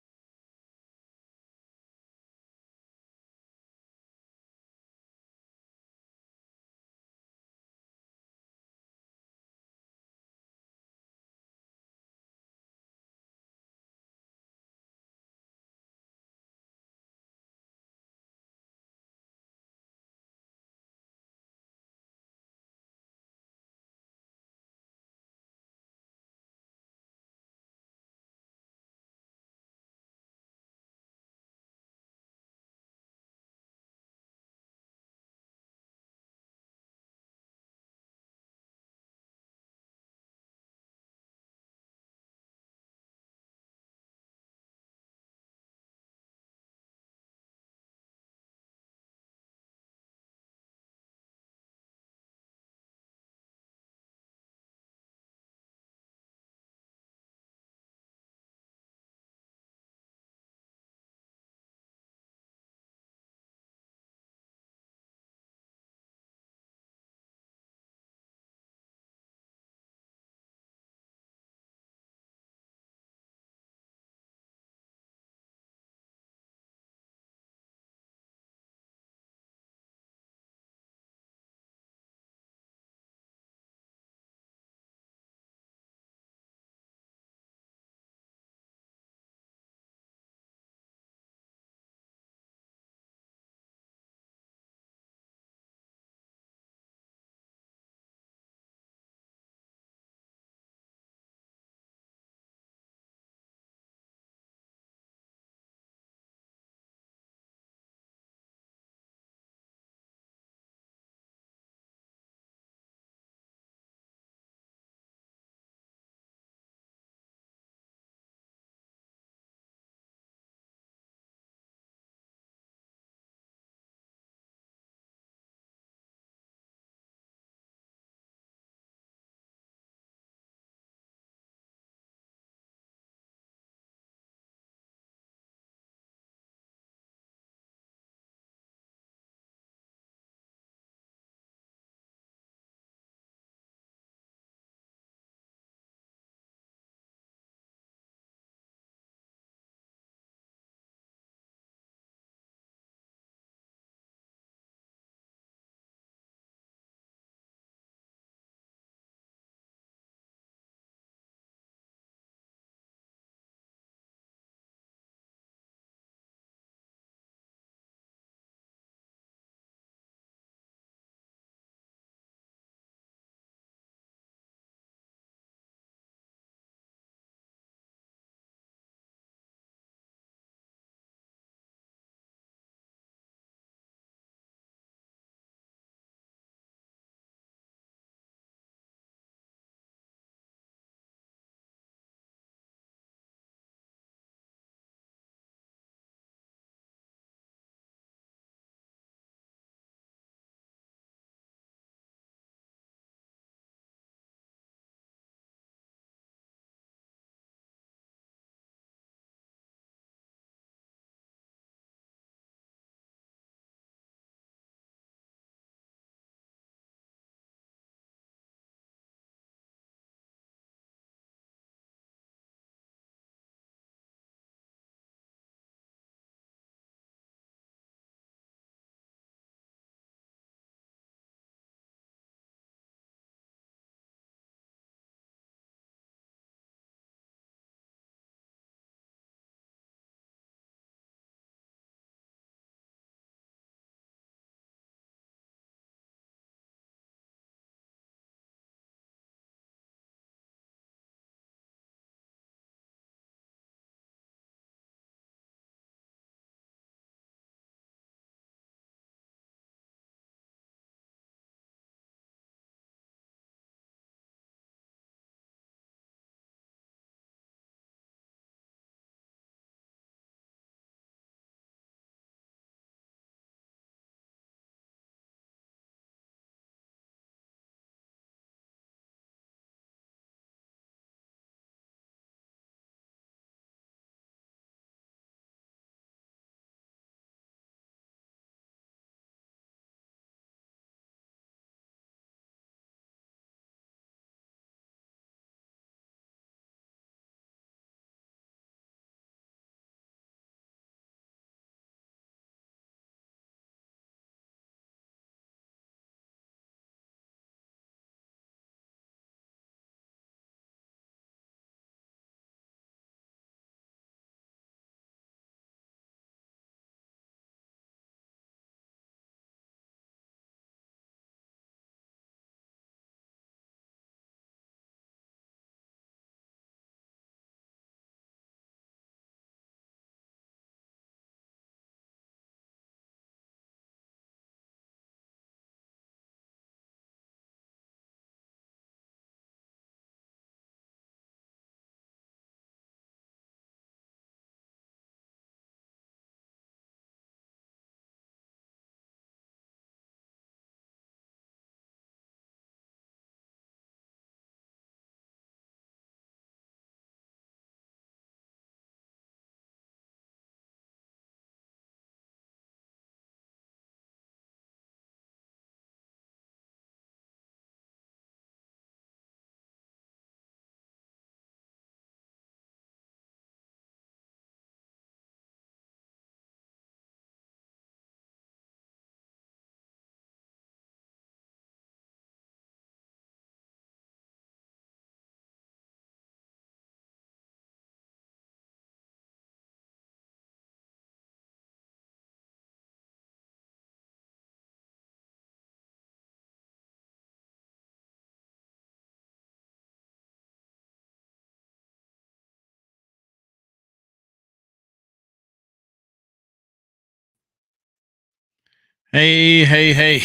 Hey, hey, hey.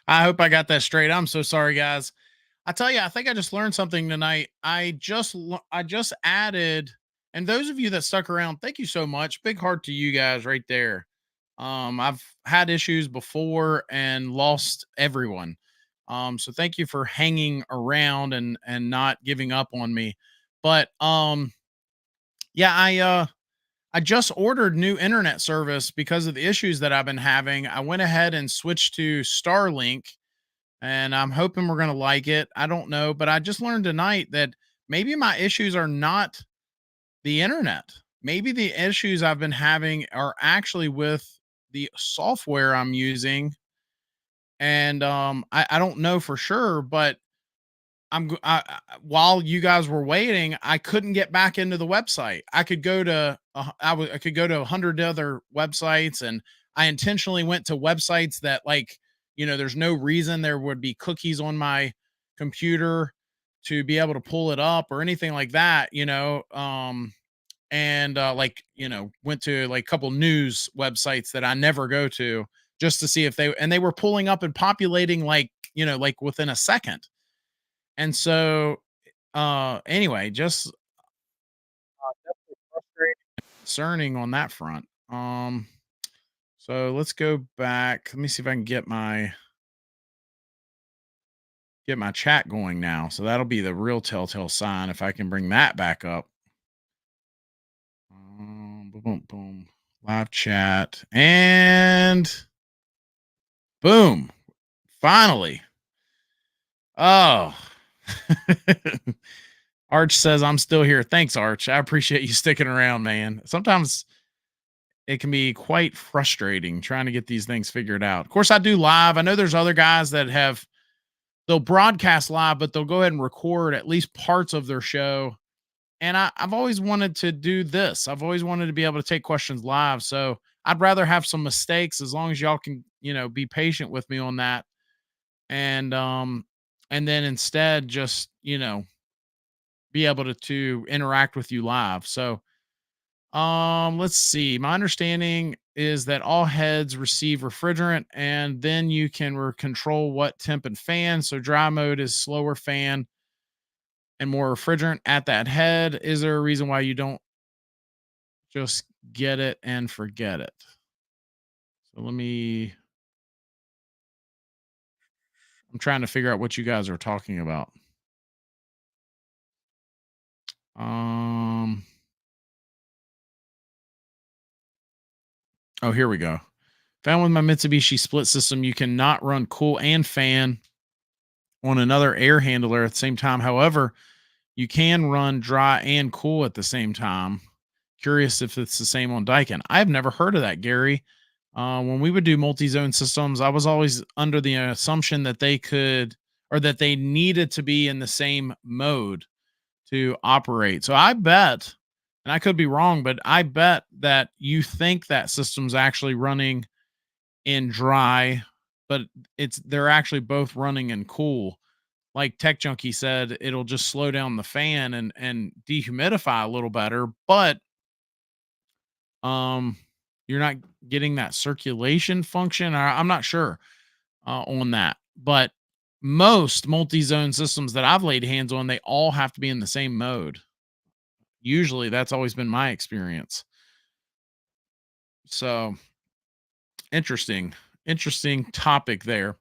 I hope I got that straight. I'm so sorry, guys. I tell you, I think I just learned something tonight. I just added, and those of you that stuck around, thank you so much. Big heart to you guys right there. I've had issues before and lost everyone. So thank you for hanging around and not giving up on me. But yeah, I just ordered new internet service because of the issues that I've been having. I went ahead and switched to Starlink, and I'm hoping we're going to like it. I don't know, but I just learned tonight that maybe my issues are not the internet. Maybe the issues I've been having are actually with the software I'm using. And I don't know for sure, but while you guys were waiting, I couldn't get back into the website. I could go to I could go to 100 other websites, and I intentionally went to websites that, like, there's no reason there would be cookies on my computer to be able to pull it up or anything like that. And like, went to like a couple news websites that I never go to, just to see if they were pulling up and populating, like, like within a second. And so, anyway, just definitely frustrating, concerning on that front. So let's go back. Let me see if I can get my chat going now. So that'll be the real telltale sign if I can bring that back up. Boom, boom, boom. Live chat and boom. Finally. Oh. Arch says I'm still here. Thanks, Arch. I appreciate you sticking around, man. Sometimes it can be quite frustrating trying to get these things figured out. Of course, I do live. I know there's other guys that they'll broadcast live, but they'll go ahead and record at least parts of their show. And I've always wanted to do this. I've always wanted to be able to take questions live. So I'd rather have some mistakes, as long as y'all can, be patient with me on that. And and then instead just, be able to interact with you live. So let's see. My understanding is that all heads receive refrigerant, and then you can control what temp and fan. So dry mode is slower fan and more refrigerant at that head. Is there a reason why you don't just get it and forget it? So I'm trying to figure out what you guys are talking about. Um, oh, here we go. Found with my Mitsubishi split system, you cannot run cool and fan on another air handler at the same time. However, you can run dry and cool at the same time. Curious if it's the same on Daikin. I've never heard of that, Gary. When we would do multi-zone systems, I was always under the assumption that they could, or that they needed to be in the same mode to operate. So I bet, and I could be wrong, but I bet that you think that system's actually running in dry, but they're actually both running in cool. Like Tech Junkie said, it'll just slow down the fan and dehumidify a little better, but um you're not getting that circulation function. I'm not sure on that, but most multi-zone systems that I've laid hands on, they all have to be in the same mode. Usually that's always been my experience. So interesting topic there.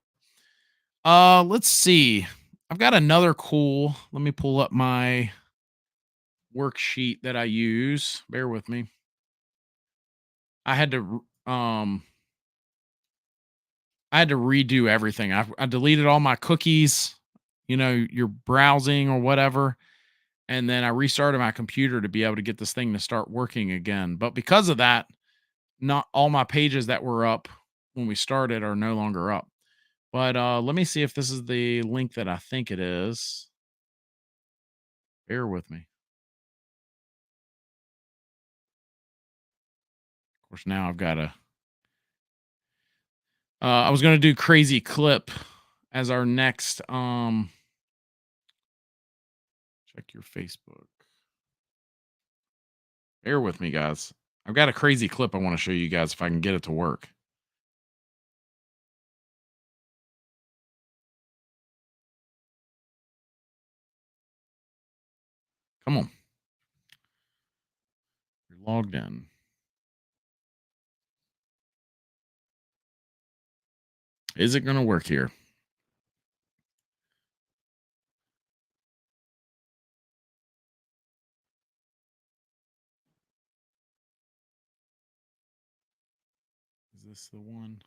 Let's see. I've got another cool. Let me pull up my worksheet that I use. Bear with me. I had to I had to redo everything. I deleted all my cookies, your browsing or whatever, and then I restarted my computer to be able to get this thing to start working again. But because of that, not all my pages that were up when we started are no longer up. But let me see if this is the link that I think it is. Bear with me. Of course, now I've got to. I was going to do crazy clip as our next. Check your Facebook. Bear with me, guys. I've got a crazy clip I want to show you guys if I can get it to work. Come on. You're logged in. Is it going to work here? Is this the one?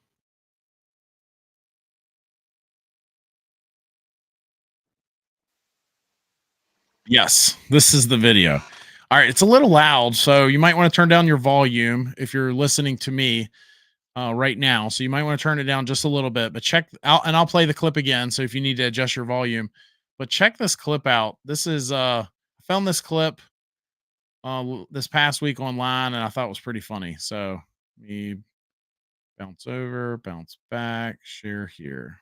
Yes, this is the video. All right, it's a little loud, so you might want to turn down your volume if you're listening to me right now. So you might want to turn it down just a little bit. But check out, and I'll play the clip again. So if you need to adjust your volume, but check this clip out. This is I found this clip this past week online, and I thought it was pretty funny. So let me bounce over, bounce back, share here.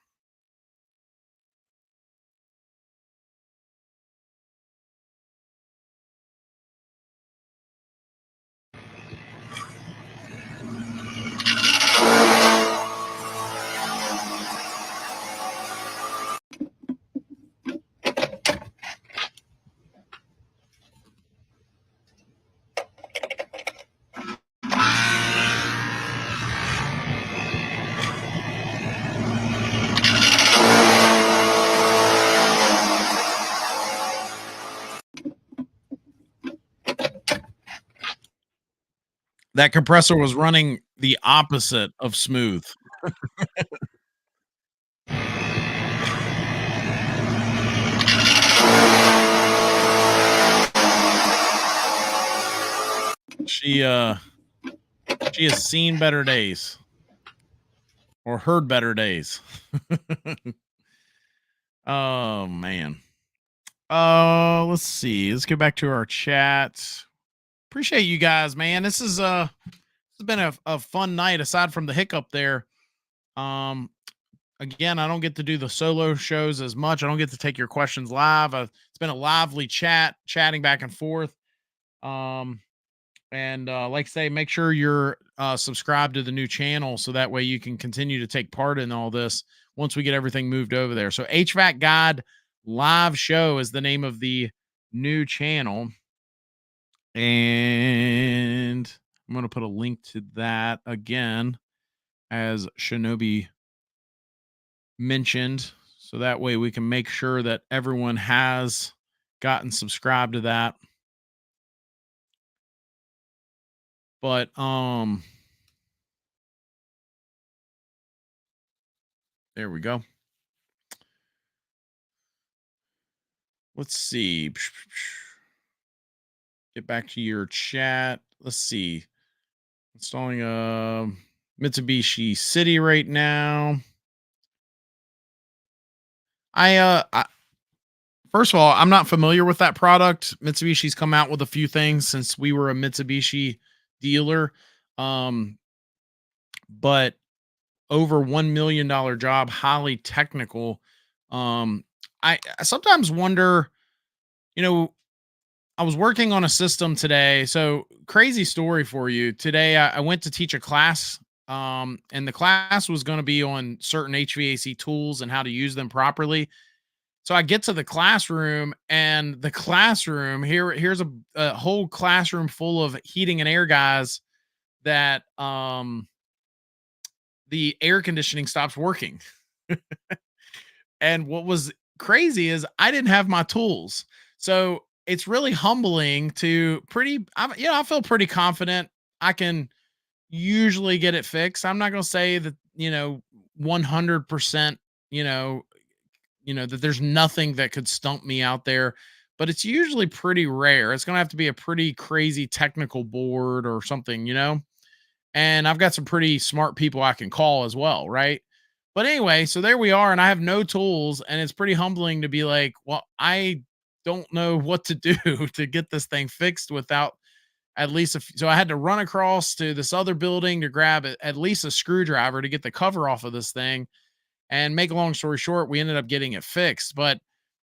That compressor was running the opposite of smooth. She she has seen better days or heard better days. Oh man. Let's see. Let's go back to our chat. Appreciate you guys, man. This has been a fun night aside from the hiccup there. Um Again, I don't get to do the solo shows as much. I don't get to take your questions live. It's been a lively chatting back and forth. Um and like I say, make sure you're subscribed to the new channel so that way you can continue to take part in all this once we get everything moved over there. So HVAC God Live Show is the name of the new channel. And I'm going to put a link to that again, as Shinobi mentioned. So that way we can make sure that everyone has gotten subscribed to that. But there we go. Let's see. Get back to your chat. Let's see. Installing a Mitsubishi City right now. I first of all, I'm not familiar with that product. Mitsubishi's come out with a few things since we were a Mitsubishi dealer. But over $1 million job, highly technical. I sometimes wonder, you know, I was working on a system today. So crazy story for you. Today I went to teach a class. And the class was going to be on certain HVAC tools and how to use them properly. So I get to the classroom, and the classroom here's a whole classroom full of heating and air guys that the air conditioning stops working. And what was crazy is I didn't have my tools. So it's really humbling to I feel pretty confident I can usually get it fixed. I'm not going to say that, 100%, that there's nothing that could stump me out there, but it's usually pretty rare. It's going to have to be a pretty crazy technical board or something, and I've got some pretty smart people I can call as well. Right. But anyway, so there we are, and I have no tools, and it's pretty humbling to be like, well, I don't know what to do to get this thing fixed without at least so I had to run across to this other building to grab at least a screwdriver to get the cover off of this thing. And make a long story short, we ended up getting it fixed. But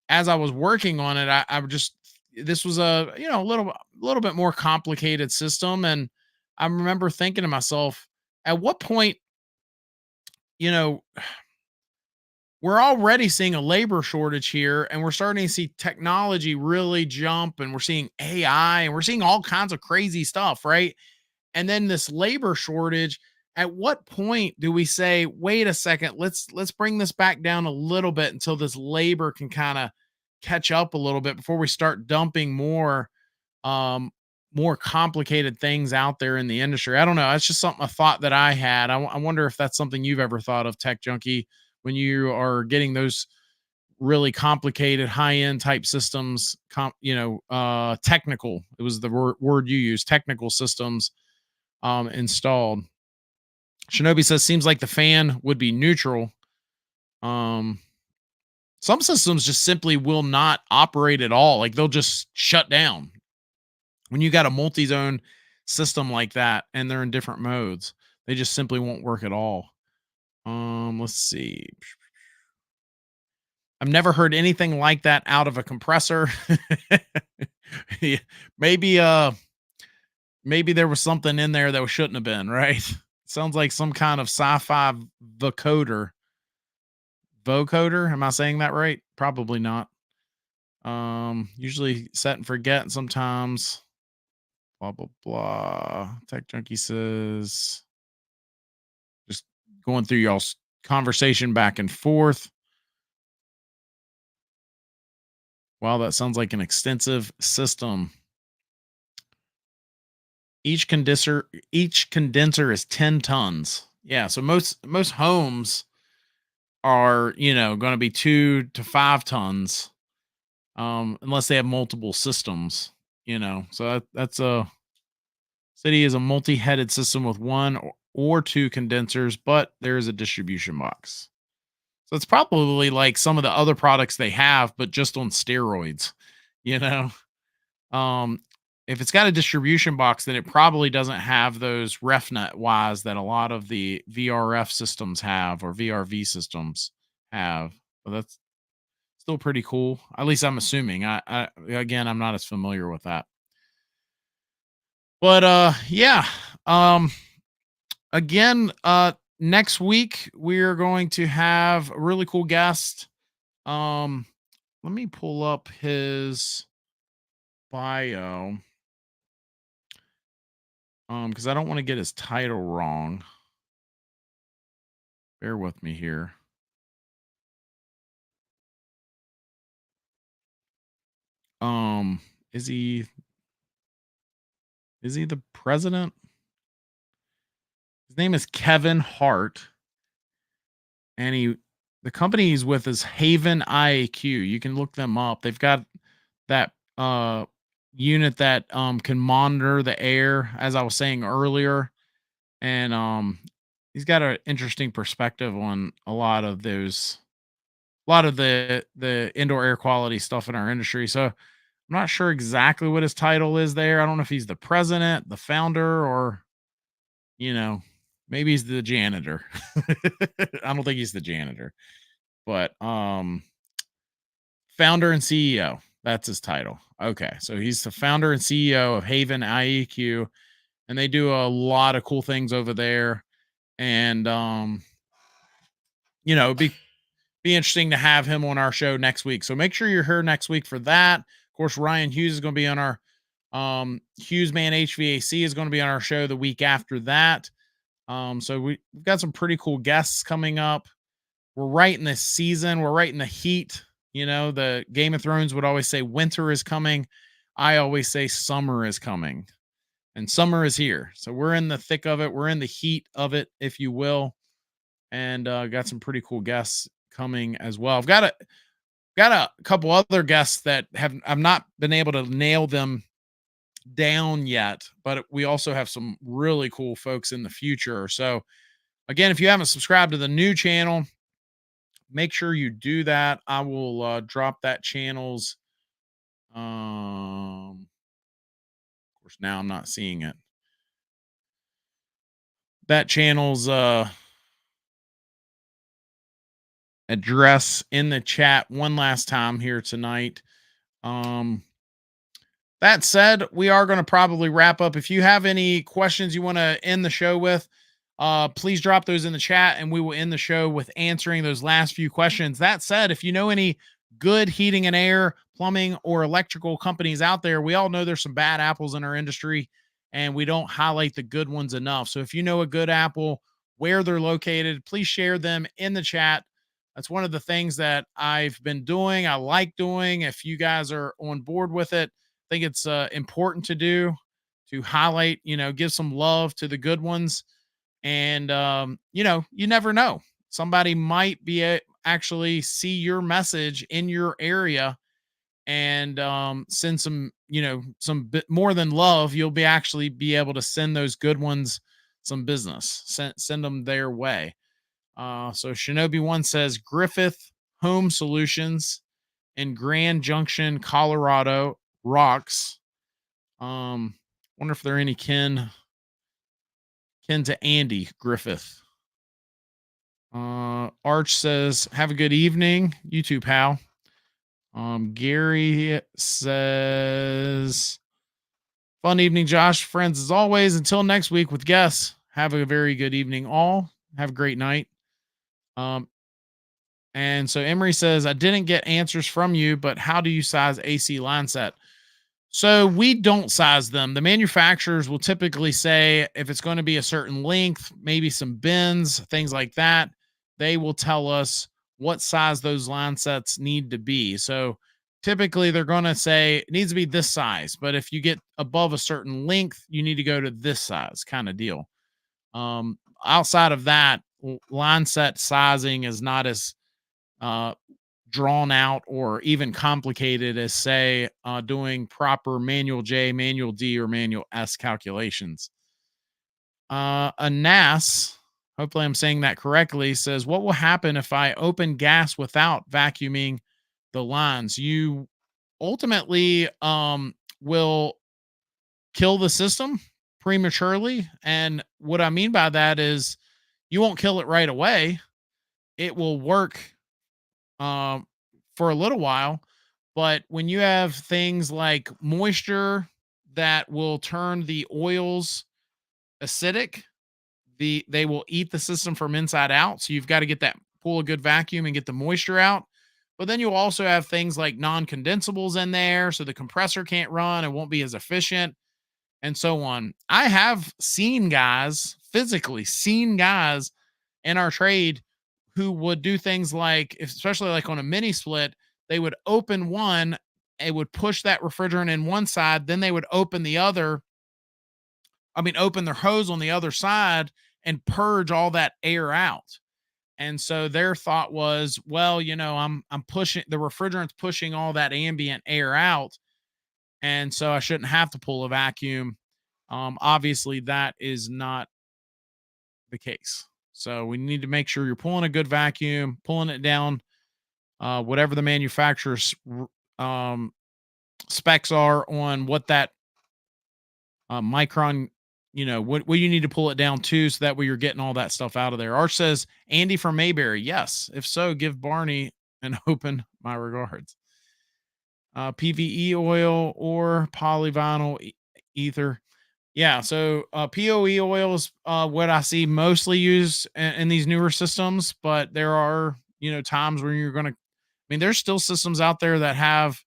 as I was working on it, I just this was a little bit more complicated system. And I remember thinking to myself, at what point, you know, we're already seeing a labor shortage here, and we're starting to see technology really jump, and we're seeing AI, and we're seeing all kinds of crazy stuff, right? And then this labor shortage, at what point do we say, wait a second, let's bring this back down a little bit until this labor can kind of catch up a little bit before we start dumping um more complicated things out there in the industry. I don't know. That's just something, a thought that I had. I wonder if that's something you've ever thought of, Tech Junkie, when you are getting those really complicated high-end type systems, technical. It was the word you used, technical systems installed. Shinobi says seems like the fan would be neutral. Um some systems just simply will not operate at all. Like they'll just shut down. When you got a multi-zone system like that and they're in different modes, they just simply won't work at all. Let's see. I've never heard anything like that out of a compressor. Yeah, maybe maybe there was something in there that shouldn't have been, right? Sounds like some kind of sci-fi vocoder. Vocoder, am I saying that right? Probably not. Usually set and forget, and sometimes blah blah blah. Tech Junkie says just going through y'all's conversation back and forth. Wow, that sounds like an extensive system. Each condenser is 10 tons. Yeah, so most homes are, going to be 2 to 5 tons, unless they have multiple systems, So that's a city is a multi-headed system with one or two condensers, but there is a distribution box. So it's probably like some of the other products they have, but just on steroids, you know. Um, if it's got a distribution box, then it probably doesn't have those RefNet Ys that a lot of the VRF systems have, or VRV systems have. So that's still pretty cool. At least I'm assuming. I again, I'm not as familiar with that. But yeah. Um, again, next week we're going to have a really cool guest. Um, let me pull up his bio. Because I don't want to get his title wrong. Bear with me here. Um, is he the president? His name is Kevin Hart, and the company he's with is Haven IAQ. You can look them up. They've got that unit that can monitor the air, as I was saying earlier, and he's got an interesting perspective on a lot of the indoor air quality stuff in our industry. So I'm not sure exactly what his title is there. I don't know if he's the president, the founder, or you know, maybe he's the janitor. I don't think he's the janitor, but founder and CEO. That's his title. Okay, so he's the founder and CEO of Haven IEQ, and they do a lot of cool things over there. And be interesting to have him on our show next week. So make sure you're here next week for that. Of course, Ryan Hughes is going to be on our Hughes Man HVAC is going to be on our show the week after that. So we've got some pretty cool guests coming up. We're right in the season. We're right in the heat. The Game of Thrones would always say winter is coming. I always say summer is coming, and summer is here. So we're in the thick of it. We're in the heat of it, if you will. And got some pretty cool guests coming as well. I've got a couple other guests that I've not been able to nail them down yet, but we also have some really cool folks in the future. So again, if you haven't subscribed to the new channel, make sure you do that. I will drop that channel's of course now I'm not seeing it. That channel's address in the chat one last time here tonight. That said, we are going to probably wrap up. If you have any questions you want to end the show with, please drop those in the chat and we will end the show with answering those last few questions. That said, if you know any good heating and air, plumbing, or electrical companies out there, we all know there's some bad apples in our industry and we don't highlight the good ones enough. So if you know a good apple, where they're located, please share them in the chat. That's one of the things that I've been doing. I like doing. If you guys are on board with it, I think it's important to do, to highlight, give some love to the good ones. And you never know, somebody might be actually see your message in your area and send some, some bit more than love. You'll be actually be able to send those good ones some business, send them their way. So Shinobi One says Griffith Home Solutions in Grand Junction, Colorado rocks. Wonder if there are any kin to Andy Griffith. Arch says, have a good evening. You too, pal. Gary says, fun evening, Josh. Friends, as always, until next week with guests, have a very good evening all. Have a great night. And so Emery says, I didn't get answers from you, but how do you size AC line set? So we don't size them. The manufacturers will typically say if it's going to be a certain length, maybe some bends, things like that, they will tell us what size those line sets need to be. So typically they're going to say it needs to be this size, but if you get above a certain length, you need to go to this size kind of deal. Outside of that, line set sizing is not as drawn out or even complicated as say doing proper manual J, manual D, or manual S calculations. Anas, hopefully I'm saying that correctly, says, what will happen if I open gas without vacuuming the lines? You ultimately will kill the system prematurely. And what I mean by that is you won't kill it right away. It will work for a little while, but when you have things like moisture that will turn the oils acidic, they will eat the system from inside out. So you've got to get that, pull a good vacuum and get the moisture out. But then you'll also have things like non-condensables in there, so the compressor can't run, it won't be as efficient, and so on. I have seen guys, physically seen guys in our trade who would do things like, especially like on a mini split, they would open one, it would push that refrigerant in one side, then they would open their hose on the other side and purge all that air out. And so their thought was, well, I'm pushing the refrigerant's pushing all that ambient air out, and so I shouldn't have to pull a vacuum. Obviously that is not the case. So we need to make sure you're pulling a good vacuum, pulling it down, whatever the manufacturer's specs are on what that micron, what you need to pull it down to, so that way you're getting all that stuff out of there. Arch says, Andy from Mayberry. Yes. If so, give Barney an open my regards. PVE oil or polyvinyl ether. Yeah, so POE oil is what I see mostly used in these newer systems, but there are, times where you're going to, there's still systems out there that have,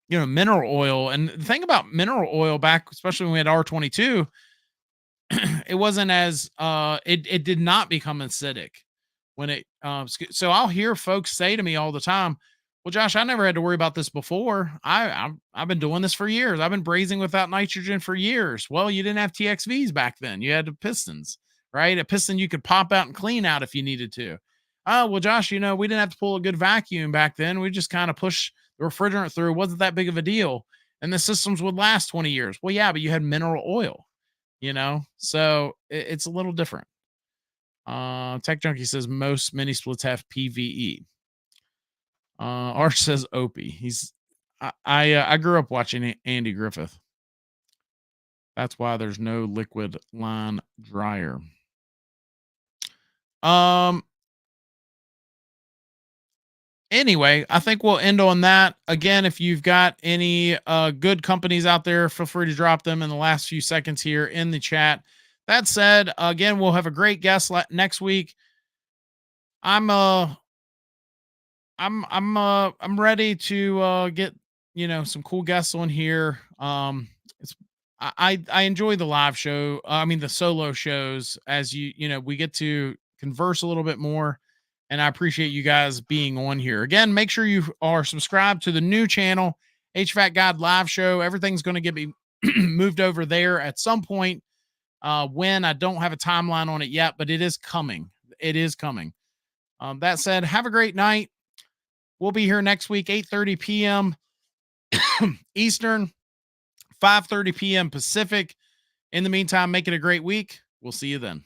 mineral oil. And the thing about mineral oil back, especially when we had R22, it wasn't as, it did not become acidic when it, so I'll hear folks say to me all the time, well, Josh, I never had to worry about this before. I've been doing this for years. I've been brazing without nitrogen for years. Well, you didn't have TXVs back then. You had the pistons, right? A piston you could pop out and clean out if you needed to. Oh, well, Josh, we didn't have to pull a good vacuum back then. We just kind of push the refrigerant through. It wasn't that big of a deal. And the systems would last 20 years. Well, yeah, but you had mineral oil, so it's a little different. Tech Junkie says most mini splits have PVE. Arch says Opie. I grew up watching Andy Griffith. That's why there's no liquid line dryer. Anyway, I think we'll end on that. Again, if you've got any good companies out there, feel free to drop them in the last few seconds here in the chat. That said, again, we'll have a great guest next week. I'm I'm ready to get some cool guests on here. It's I enjoy the live show. I mean the solo shows, as we get to converse a little bit more, and I appreciate you guys being on here. Again, make sure you are subscribed to the new channel, HVAC God Live Show. Everything's going to get me moved over there at some point. When I don't have a timeline on it yet, but it is coming. It is coming. That said, have a great night. We'll be here next week, 8:30 p.m. Eastern, 5:30 p.m. Pacific. In the meantime, make it a great week. We'll see you then.